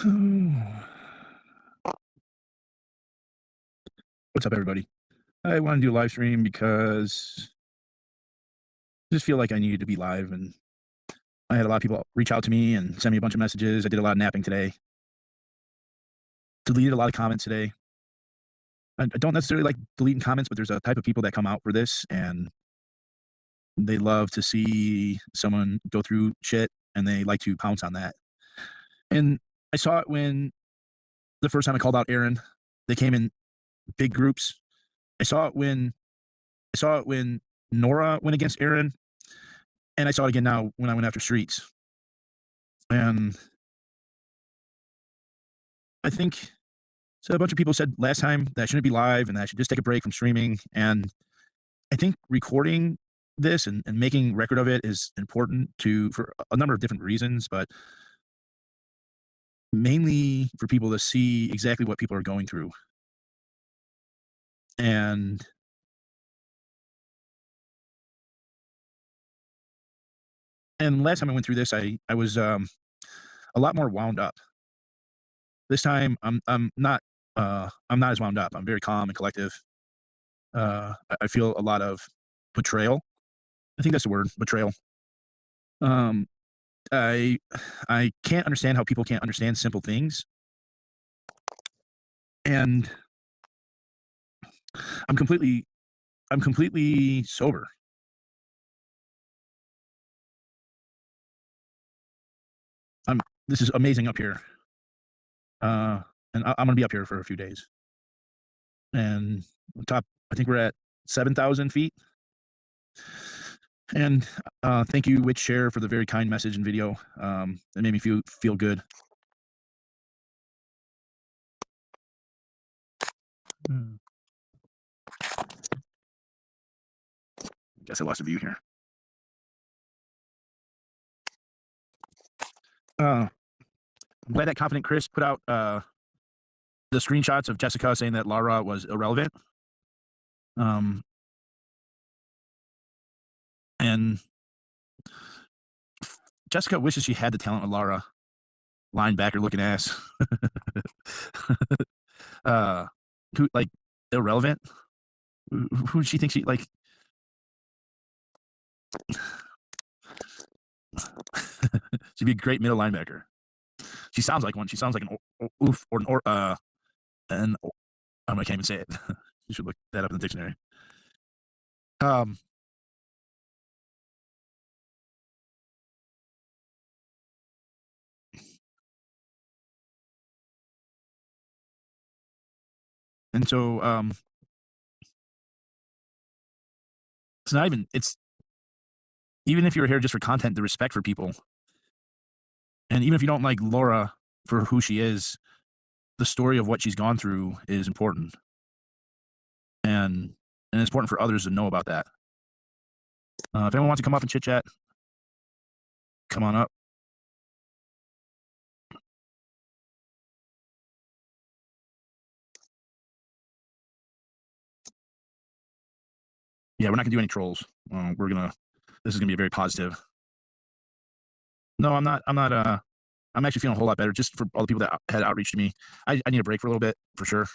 What's up, everybody? I want to do a live stream because I just feel like I needed to be live, and I had a lot of people reach out to me and send me a bunch of messages. I did a lot of napping today, deleted a lot of comments today. I don't necessarily like deleting comments, but there's a type of people that come out for this, and they love to see someone go through shit, and they like to pounce on that. And I saw it when the first time I called out Aaron. They came in big groups. I saw it when Nora went against Aaron, and I saw it again now when I went after Streets. And I think so. A bunch of people said last time that I shouldn't be live and that I should just take a break from streaming. And I think recording this and making record of it is important for a number of different reasons, but mainly for people to see exactly what people are going through. And last time I went through this, I was a lot more wound up. This time I'm not as wound up. I'm very calm and collective. I feel a lot of betrayal. I think that's the word, betrayal. Um, I I can't understand how people can't understand simple things, and I'm completely I'm completely sober. I'm This is amazing up here. I'm gonna be up here for a few days. And top, I think we're at 7,000 feet. And thank you, Witch Share, for the very kind message and video. It made me feel good. Mm. Guess I lost a view here. I'm glad that Confident Chris put out the screenshots of Jessica saying that Lara was irrelevant. Um, and Jessica wishes she had the talent of Lara, linebacker looking ass. uh, who like irrelevant? Who does she think she like? She'd be a great middle linebacker. She sounds like one. She sounds like an oof or an I can't even say it. You should look that up in the dictionary. Um, and so it's not even it's even if you're here just for content, the respect for people, and even if you don't like Laura for who she is, the story of what she's gone through is important, and it's important for others to know about that. If anyone wants to come up and chit chat, come on up. Yeah, we're not gonna do any trolls. We're gonna. This is gonna be a very positive. No, I'm not. I'm not. I'm actually feeling a whole lot better just for all the people that had outreach to me. I need a break for a little bit for sure.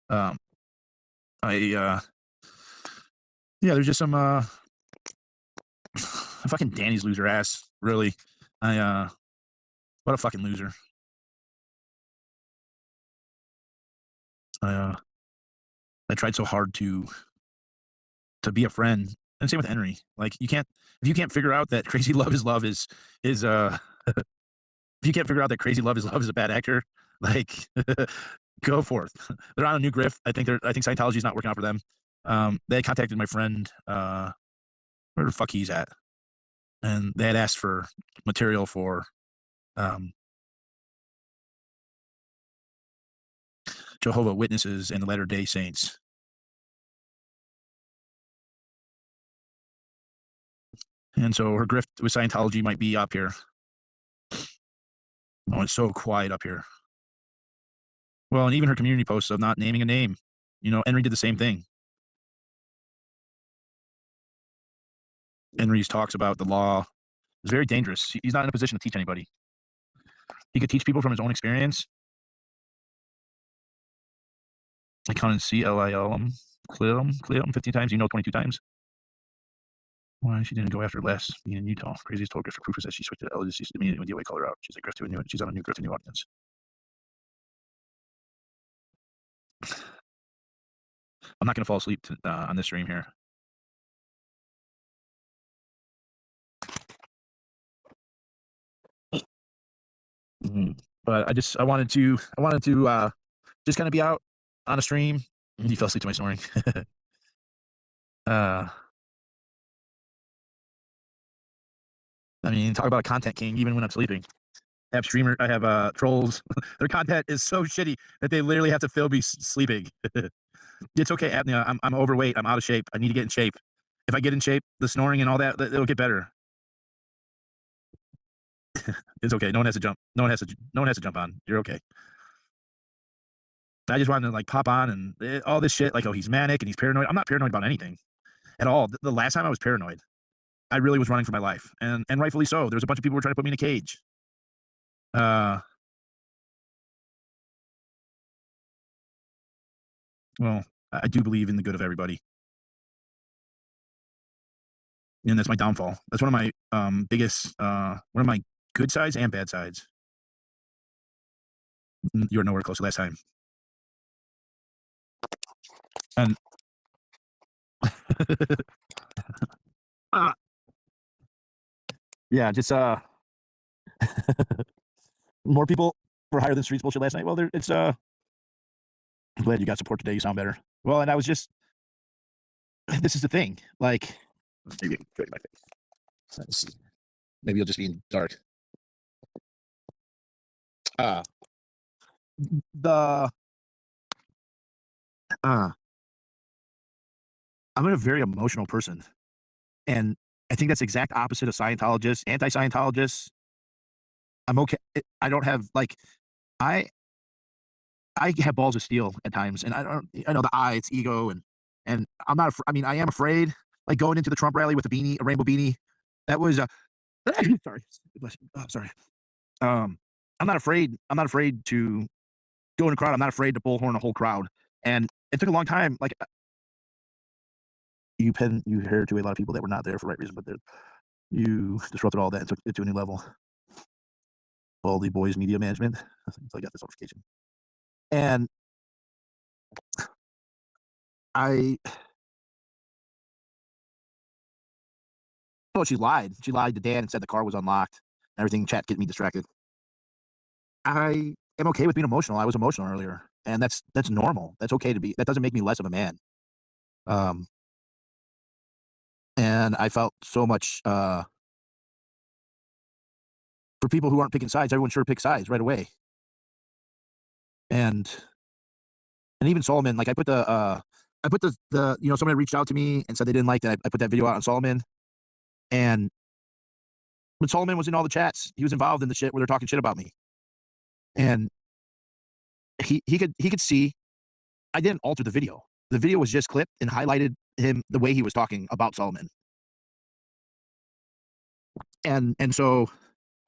Um, I yeah, there's just some fucking Danny's loser ass. Really, I what a fucking loser. I I tried so hard to be a friend, and same with Henry. Like you can't if you can't figure out that crazy love is if you can't figure out that crazy love is a bad actor, like go forth. They're on a new grift. I think Scientology is not working out for them. They had contacted my friend, where the fuck he's at, and they had asked for material for um, Jehovah Witnesses and the Latter Day Saints. And so her grift with Scientology might be up here. Oh, it's so quiet up here. Well, and even her community posts of not naming a name. Henry did the same thing. Henry's talks about the law is very dangerous. He's not in a position to teach anybody. He could teach people from his own experience. I counted CLIL clear him 50 times, 22 times. Why she didn't go after Les being in Utah. Craziest told Griff for proof is that she switched to LGC immediately when DOA called her out. She's like Griff to a new she's on a new Griff to new audience. I'm not gonna fall asleep on this stream here. But I wanted to just kind of be out on a stream. He fell asleep to my snoring. I mean, talk about a content king even when I'm sleeping. I have trolls. Their content is so shitty that they literally have to film me sleeping. It's okay, apnea. I'm overweight. I'm out of shape. I need to get in shape. If I get in shape, the snoring and all that, it'll get better. It's okay. No one has to jump. No one has to jump on. You're okay. I just wanted to like pop on and all this shit. Like, oh, he's manic and he's paranoid. I'm not paranoid about anything at all. The last time I was paranoid, I really was running for my life, and rightfully so. There was a bunch of people who were trying to put me in a cage. Well, I do believe in the good of everybody, and that's my downfall. That's one of my biggest, one of my good sides and bad sides. You were nowhere close last time, and yeah, just more people were higher than streets bullshit last night. Well, it's I'm glad you got support today. You sound better. Well, and I was just this is the thing. Like, maybe I can show you my face. Let's see. Maybe you'll just be in dark. The I'm a very emotional person, and I think that's the exact opposite of Scientologists, anti-Scientologists. I'm okay. I don't have like I I have balls of steel at times, and I know it's ego, and I'm not. I mean, I am afraid. Like going into the Trump rally with a rainbow beanie. That was sorry, sorry. I'm not afraid. I'm not afraid to go in a crowd. I'm not afraid to bullhorn a whole crowd. And it took a long time. Like you heard to a lot of people that were not there for the right reason, but you disrupted all that and took it to a new level. Baldy Boys Media Management. So I got this notification. And she lied. She lied to Dan and said the car was unlocked. Everything chat get me distracted. I am okay with being emotional. I was emotional earlier, and that's normal. That's okay to be. That doesn't make me less of a man. And I felt so much for people who aren't picking sides. Everyone sure picks sides right away. And even Solomon, like I put the somebody reached out to me and said they didn't like that I put that video out on Solomon. And when Solomon was in all the chats, he was involved in the shit where they're talking shit about me. And he could see I didn't alter the video. The video was just clipped and highlighted him the way he was talking about Solomon. And so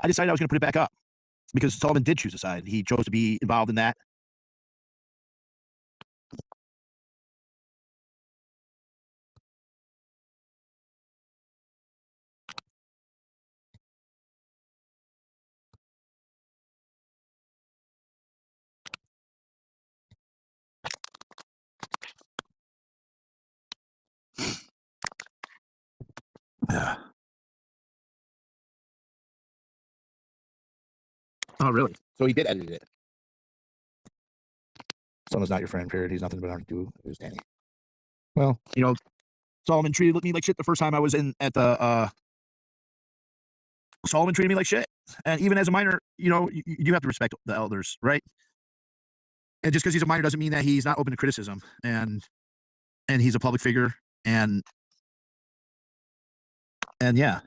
I decided I was going to put it back up because Solomon did choose a side. He chose to be involved in that. Oh, really? So he did edit it. Someone's not your friend, period. He's nothing but hard to do. It was Danny. Well, Solomon treated me like shit the first time I was in at the Solomon treated me like shit. And even as a minor, you have to respect the elders, right? And just because he's a minor doesn't mean that he's not open to criticism. And he's a public figure. And yeah.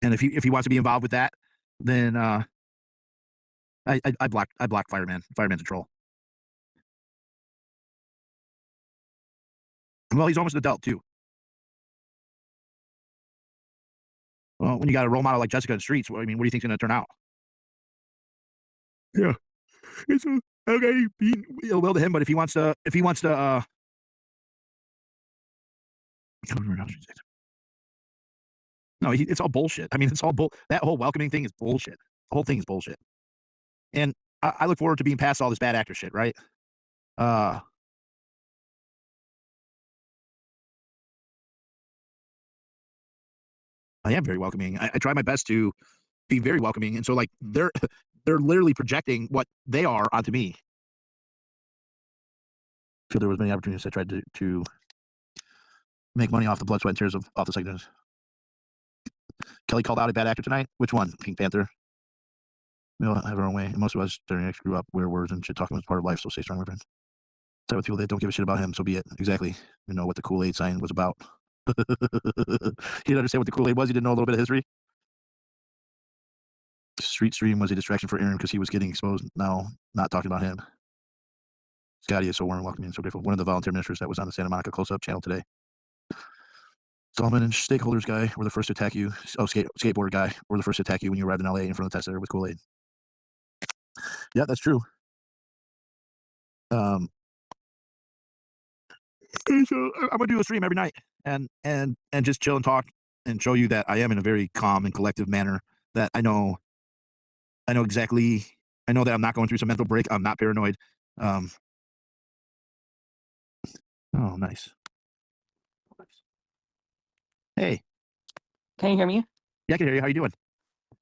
And if he wants to be involved with that, then I block Fireman. Fireman's a troll. Well, he's almost an adult too. Well, when you got a role model like Jessica in the streets, what do you think is going to turn out? Yeah, it's okay. Being ill will to him, but if he wants to, no, it's all bullshit. It's all bull. That whole welcoming thing is bullshit. The whole thing is bullshit. And I look forward to being past all this bad actor shit, right? Uh, I am very welcoming. I try my best to be very welcoming, and so like they're literally projecting what they are onto me. I feel there was many opportunities I tried to make money off the blood, sweat, and tears of off the second. Kelly called out a bad actor tonight. Which one? Pink Panther. We all have our own way. And most of us during X grew up where words and shit talking was part of life. So stay strong, my friend. Side with people that don't give a shit about him. So be it. Exactly. You know what the Kool-Aid sign was about. He didn't understand what the Kool-Aid was. He didn't know a little bit of history. Street stream was a distraction for Aaron because he was getting exposed. Now, not talking about him. Scotty is so warm and welcoming and so grateful. One of the volunteer ministers that was on the Santa Monica Close-Up channel today. Solomon and stakeholders guy were the first to attack you. Oh, skateboard guy were the first to attack you when you arrived in LA in front of the test center with Kool-Aid. Yeah, that's true. So I'm gonna do a stream every night and just chill and talk and show you that I am in a very calm and collective manner. That I know exactly. I know that I'm not going through some mental break. I'm not paranoid. Oh, nice. Hey. Can you hear me? Yeah, I can hear you. How you doing?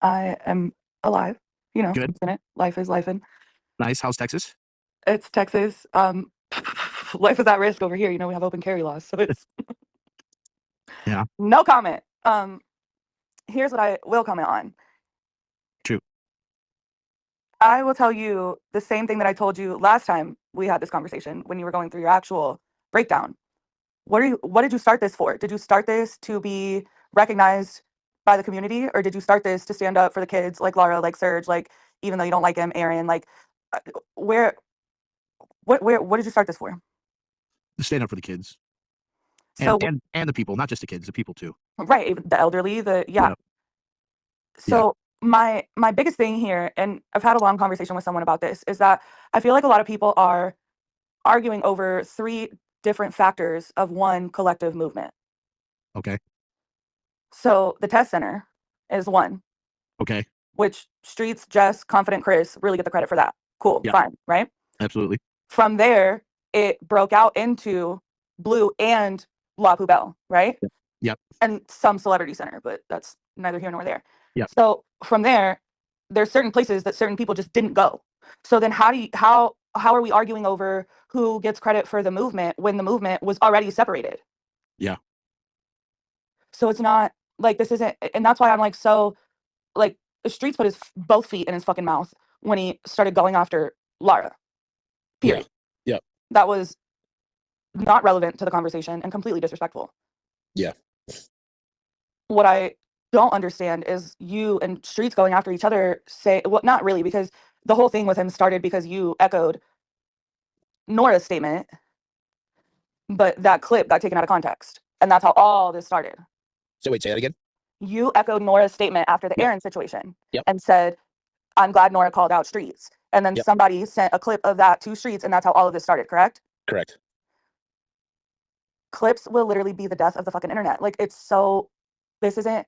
I am alive. Good. In it. Life is life. Nice. How's Texas? It's Texas. Life is at risk over here. We have open carry laws, so it's yeah. No comment. Here's what I will comment on. True. I will tell you the same thing that I told you last time we had this conversation when you were going through your actual breakdown. What did you start this for? Did you start this to be recognized by the community, or did you start this to stand up for the kids like Laura, like Serge, like even though you don't like him, Aaron, like what did you start this for? To stand up for the kids. So and the people, not just the kids, the people too. Right, the elderly, yeah. So my biggest thing here, and I've had a long conversation with someone about this, is that I feel like a lot of people are arguing over 3 different factors of one collective movement. Okay. So the test center is one. Okay. Which Streets, Jess, Confident Chris really get the credit for that. Cool, fine, right? Absolutely. From there, it broke out into Blue and La Poubelle, right? Yep. And some celebrity center, but that's neither here nor there. Yep. So from there, there's certain places that certain people just didn't go. So then how are we arguing over who gets credit for the movement when the movement was already separated? Yeah. So it's not like this isn't, and that's why I'm like, so like Streets put both feet in his fucking mouth when he started going after Lara. Period. Yeah. That was not relevant to the conversation and completely disrespectful. Yeah. What I don't understand is you and Streets going after each other not really, because the whole thing with him started because you echoed Nora's statement, but that clip got taken out of context. And that's how all this started. So wait, say that again? You echoed Nora's statement after the Aaron situation and said, I'm glad Nora called out Streets. And then somebody sent a clip of that to Streets, and that's how all of this started, correct? Correct. Clips will literally be the death of the fucking internet. Like, this isn't,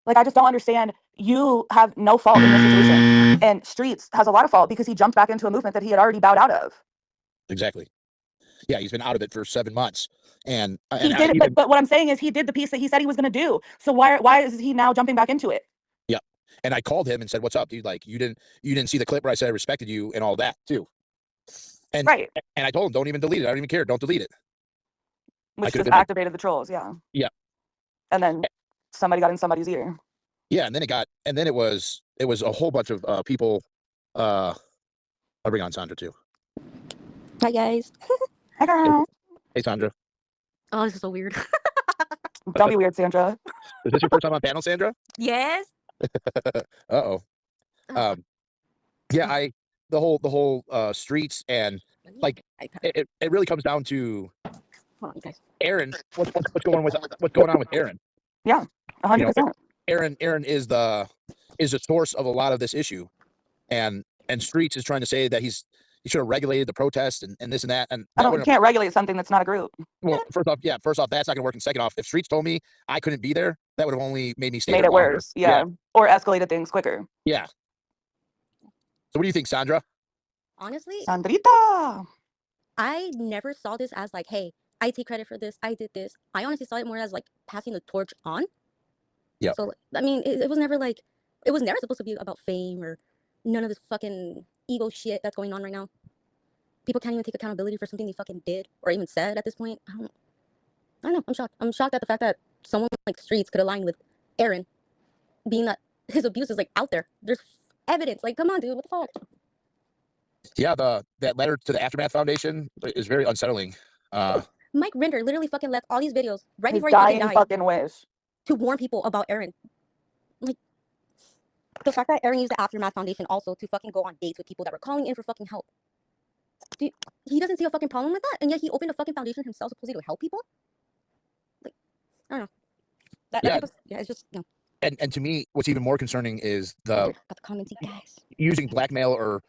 like, I just don't understand. You have no fault in this situation. And Streets has a lot of fault because he jumped back into a movement that he had already bowed out of. Exactly. Yeah, he's been out of it for 7 months. And he did it, but what I'm saying is he did the piece that he said he was going to do. So why is he now jumping back into it? Yeah. And I called him and said, what's up, dude? Like, you didn't see the clip where I said I respected you and all that too. And and I told him, don't even delete it. I don't even care. Don't delete it. Which just activated the trolls. Yeah. Yeah. And then somebody got in somebody's ear. Yeah. And then it was a whole bunch of people. I'll bring on Sandra too. Hi guys. Hi girl. Hey Sandra. Oh, this is so weird. Don't be weird, Sandra. Is this your first time on panel, Sandra? Yes. Uh-oh. Yeah, the whole Streets and like it really comes down to Hold on, you guys. Aaron, what's going on with Aaron? Yeah, You know, 100%. Aaron is the source of a lot of this issue, and Streets is trying to say that he should have regulated the protest and this and that, and I that don't. would You have. can't regulate something that's not a group. Well, first off, that's not gonna work. And second off, if Streets told me I couldn't be there, that would have only made me stay Made there it longer. worse. Yeah. Or escalated things quicker. Yeah. So what do you think, Sandra? Honestly, Sandrita. I never saw this as like, hey, I take credit for this. I did this. I honestly saw it more as like passing the torch on. Yep. So I mean, it was never like, it was never supposed to be about fame or none of this fucking ego shit that's going on right now. People can't even take accountability for something they fucking did or even said at this point. I don't know. I'm shocked. I'm shocked at the fact that someone like Streets could align with Aaron, being that his abuse is like out there. There's evidence. Like, come on, dude. What the fuck? Yeah, that letter to the Aftermath Foundation is very unsettling. Mike Rinder literally fucking left all these videos right His before he fucking dying died fucking wish. to warn people about Aaron. Like, the fact that Aaron used the Aftermath Foundation also to fucking go on dates with people that were calling in for fucking help. Dude, he doesn't see a fucking problem with that, and yet he opened a fucking foundation himself supposedly to help people. Like, I don't know. Yeah, it's just no. And to me, what's even more concerning is Got the commenting guys. using blackmail or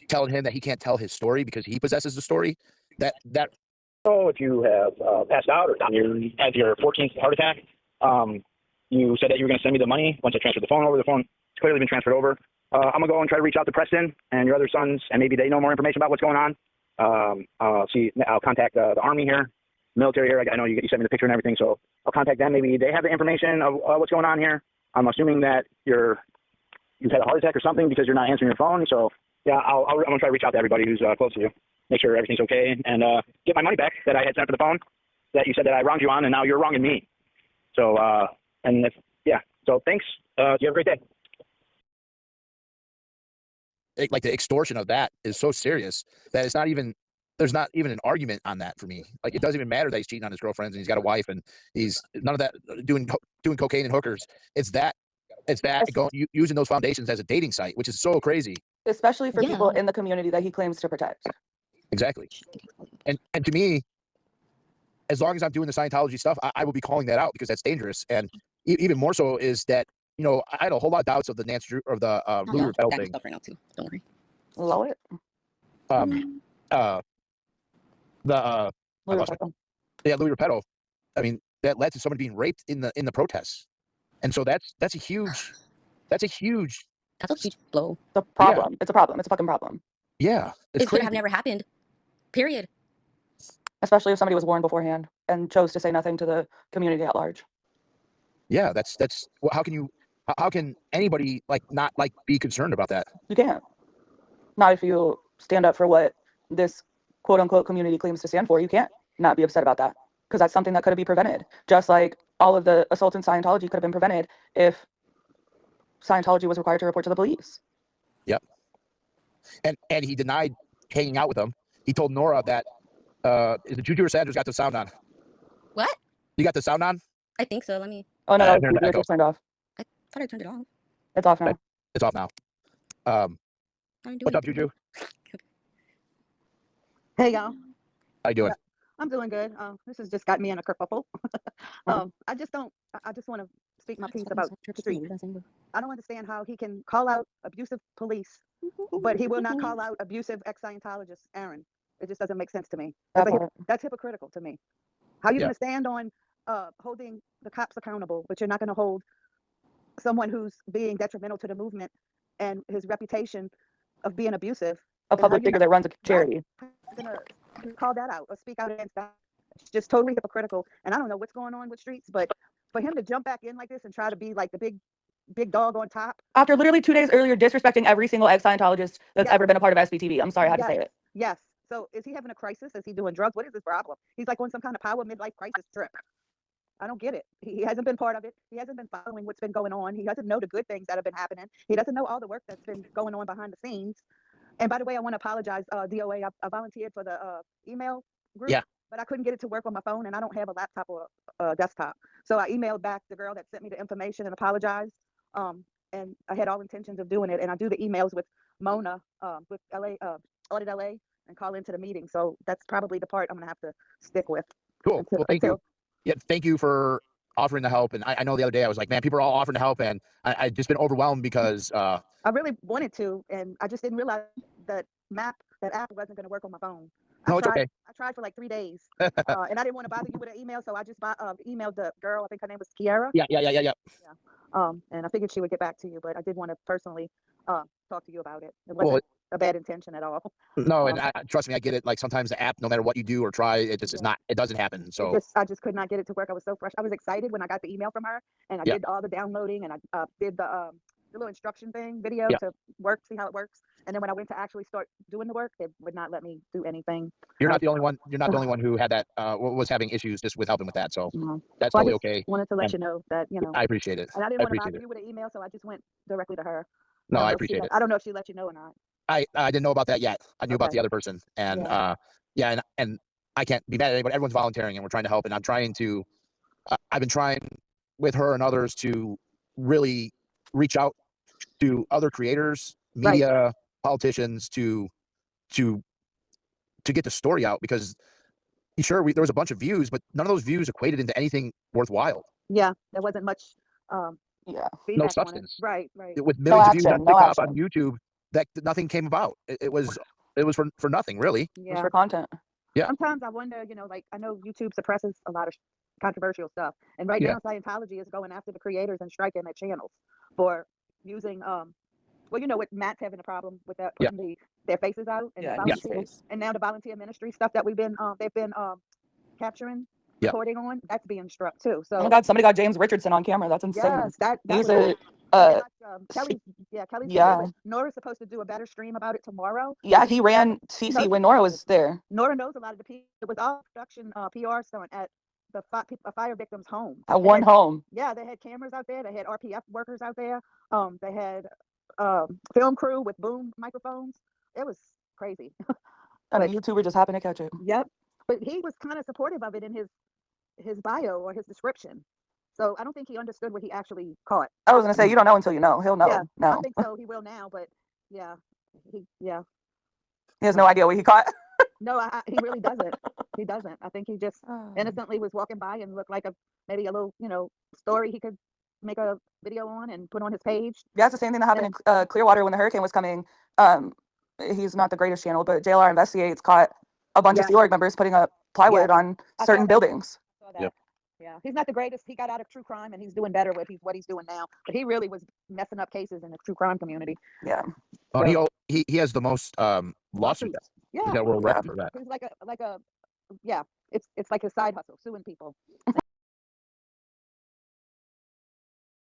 telling him that he can't tell his story because he possesses the story. That if you have passed out or you had your 14th heart attack, you said that you were going to send me the money once I transferred the phone over. The phone it's clearly been transferred over. I'm going to go and try to reach out to Preston and your other sons, and maybe they know more information about what's going on. I'll contact the Army here, military here. I know you sent me the picture and everything, so I'll contact them. Maybe they have the information of what's going on here. I'm assuming that you've had a heart attack or something because you're not answering your phone. So, yeah, I'm going to try to reach out to everybody who's close to you, make sure everything's okay, and get my money back that I had sent for the phone that you said that I wronged you on, and now you're wronging me. So, so thanks. You have a great day. like the extortion of that is so serious that there's not even an argument on that for me. Like, it doesn't even matter that he's cheating on his girlfriends and he's got a wife and he's none of that doing cocaine and hookers. It's that using those foundations as a dating site, which is so crazy. Especially for people in the community that he claims to protect. Exactly. And to me, as long as I'm doing the Scientology stuff, I will be calling that out because that's dangerous. And even more so is that, I had a whole lot of doubts of the Nancy Drew or the Louis Rappel thing. Stuff right now too. Don't worry. Low it. Louis Rappel. I mean, that led to somebody being raped in the protests, and so that's a huge blow. The problem. Yeah. It's a problem. It's a fucking problem. Yeah, it should have never happened. Period. Especially if somebody was warned beforehand and chose to say nothing to the community at large. Yeah, that's how can anybody not be concerned about that? You can't. Not if you stand up for what this quote unquote community claims to stand for. You can't not be upset about that because that's something that could have been prevented. Just like all of the assaults in Scientology could have been prevented if Scientology was required to report to the police. Yep. And he denied hanging out with them. He told Nora that is it Juju or Sandra's got the sound on? What? You got the sound on? I think so. Let me. Oh no, it just turned off. I thought I turned it off. It's off now. It's off now. What's up, Juju? Hey y'all. How you doing? I'm doing good. This has just got me in a kerfuffle. I just want to speak my piece about Street. I don't understand how he can call out abusive police, but he will not call out abusive ex-Scientologist Aaron. It just doesn't make sense to me. That's hypocritical to me. How are you going to stand on holding the cops accountable, but you're not going to hold someone who's being detrimental to the movement and his reputation of being abusive? A public figure that runs a charity. Going to call that out or speak out against that. It's just totally hypocritical. And I don't know what's going on with Streets, but for him to jump back in like this and try to be like the big dog on top. After literally 2 days earlier disrespecting every single ex-Scientologist that's ever been a part of SBTV. I'm sorry, I had to say it. Yes. So is he having a crisis? Is he doing drugs? What is his problem? He's like on some kind of power midlife crisis trip. I don't get it. He hasn't been part of it. He hasn't been following what's been going on. He doesn't know the good things that have been happening. He doesn't know all the work that's been going on behind the scenes. And by the way, I want to apologize, DOA. I volunteered for the email group, but I couldn't get it to work on my phone, and I don't have a laptop or a desktop. So I emailed back the girl that sent me the information and apologized. And I had all intentions of doing it. And I do the emails with Mona, with Audit LA, and call into the meeting. So that's probably the part I'm going to have to stick with. Cool. Well, thank you. Yeah, thank you for offering the help. And I know the other day I was like, man, people are all offering to help, and I just been overwhelmed because I really wanted to, and I just didn't realize that that app wasn't going to work on my phone. no, it's okay. I tried for like 3 days, and I didn't want to bother you with an email, so I just emailed the girl. I think her name was Kiara. Yeah. Yeah. And I figured she would get back to you, but I did want to personally talk to you about it. It Well, wasn't a bad intention at all. no, and trust me, I get it. Like sometimes the app, no matter what you do or try, it just is Yeah. not. It doesn't happen. So I just could not get it to work. I was so fresh. I was excited when I got the email from her, and I Yeah. did all the downloading, and I did the little instruction thing video Yeah. to see how it works. And then when I went to actually start doing the work, it would not let me do anything. you're not the only one. You're not the only one who had that. Was having issues just with helping with that. So No. that's Well, I totally just okay. wanted to let And you know that, I appreciate it. and I didn't I want to appreciate bother it. you with an email, so I just went directly to her. No, I don't know if appreciate it. I don't know if she let you know or not. I didn't know about that yet. I knew about Okay. the other person, and Yeah. yeah, and I can't be mad at anybody. Everyone's volunteering, and we're trying to help. And I'm trying to. I've been trying with her and others to really reach out to other creators, Right. media, politicians to to get the story out, because sure there was a bunch of views, but none of those views equated into anything worthwhile. Yeah. There wasn't much Yeah. No feedback on it. substance. Right. With No millions of views on action. No TikTok, on action. YouTube, that nothing came about. It was for nothing, really. Just Yeah. for content. Yeah. Sometimes I wonder, like I know YouTube suppresses a lot of controversial stuff, and right Yeah. now Scientology is going after the creators and striking their channels for using well, with Matt's having a problem with that, Yeah. putting their faces out, and the Yeah. volunteer, Face. and now the volunteer ministry stuff that they've been capturing, Yeah. reporting on, that's being struck too. Oh my So God! Somebody got James Richardson on camera. That's insane. yes, that He's was a Kelly's. Yeah, Kelly's yeah. but Nora's supposed to do a better stream about it tomorrow. Yeah, he Yeah, ran but TC when Nora was there. Nora knows a lot of the people. It was all production PR stunt at the fire victim's home. At one home. Yeah, they had cameras out there. They had RPF workers out there. They had film crew with boom microphones. It was crazy. And a But YouTuber just happened to catch it. yep. But he was kind of supportive of it in his bio or his description. So I don't think he understood what he actually caught. I was gonna say you don't know until you know. He'll know Yeah, I now. think so. He will now, but yeah, yeah. He has no idea what he caught. No, he really doesn't. He doesn't. I think he just innocently was walking by and looked like maybe a little, story he could make a video on and put on his page. Yeah, it's the same thing that happened in Clearwater when the hurricane was coming. He's not the greatest channel, but JLR Investigates caught a bunch of Sea Org members putting up plywood on certain buildings. I saw that. Yep. Yeah, he's not the greatest. He got out of true crime and he's doing better with what he's doing now. But he really was messing up cases in the true crime community. Yeah. Oh, he has the most lawsuits. Yeah. He's got a world record for that. He's like a yeah. It's like his side hustle, suing people.